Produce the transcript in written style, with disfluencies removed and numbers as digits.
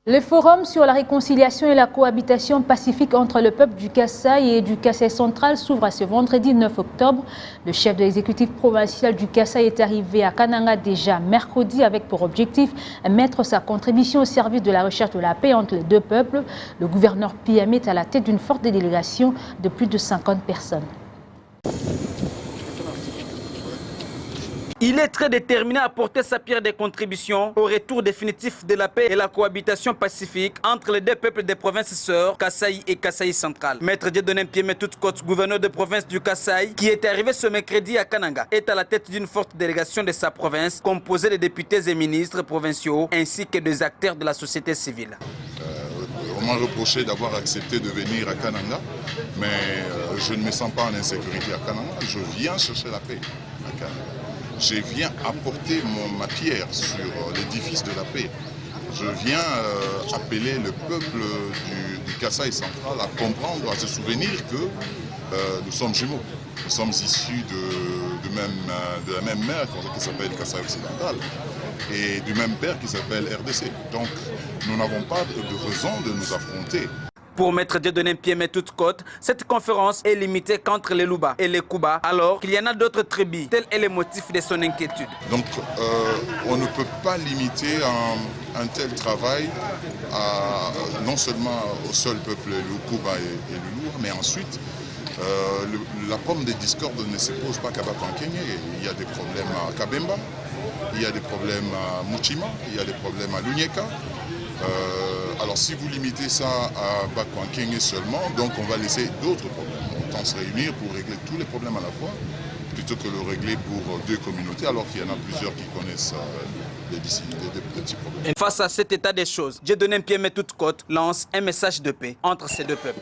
Le forum sur la réconciliation et la cohabitation pacifique entre le peuple du Kasaï et du Kasaï central s'ouvre ce vendredi 9 octobre. Le chef de l'exécutif provincial du Kasaï est arrivé à Kananga déjà mercredi avec pour objectif mettre sa contribution au service de la recherche de la paix entre les deux peuples. Le gouverneur PM est à la tête d'une forte délégation de plus de 50 personnes. Il est très déterminé à apporter sa pierre de contribution au retour définitif de la paix et la cohabitation pacifique entre les deux peuples des provinces sœurs, Kasaï et Kasaï central. Maître Dieudonné Mpieme Toute-Côte, gouverneur de province du Kasaï, qui est arrivé ce mercredi à Kananga, est à la tête d'une forte délégation de sa province, composée de députés et ministres provinciaux, ainsi que des acteurs de la société civile. On m'a reproché d'avoir accepté de venir à Kananga, mais je ne me sens pas en insécurité à Kananga. Je viens chercher la paix à Kananga. Je viens apporter ma pierre sur l'édifice de la paix. Je viens appeler le peuple du Kasaï central à comprendre, à se souvenir que nous sommes jumeaux. Nous sommes issus de la même mère qui s'appelle Kasaï occidental et du même père qui s'appelle RDC. Donc nous n'avons pas de raison de nous affronter. Pour Maître Dieudonné Mpieme Toute-Côte, cette conférence est limitée qu'entre les Luba et les Kuba, alors qu'il y en a d'autres tribus. Tel est le motif de son inquiétude. Donc on ne peut pas limiter un tel travail non seulement au seul peuple Lukuba et Lulur, mais ensuite la pomme des discordes ne se pose pas qu'à Bakankenye. Il y a des problèmes à Kabemba, il y a des problèmes à Muchima, il y a des problèmes à Lunyeka. Alors si vous limitez ça à Bakankenye seulement, donc on va laisser d'autres problèmes. Autant se réunir pour régler tous les problèmes à la fois, plutôt que le régler pour deux communautés, alors qu'il y en a plusieurs qui connaissent des petits problèmes. Face à cet état des choses, Dieudonné Mpieme Toute-Côte lance un message de paix entre ces deux peuples.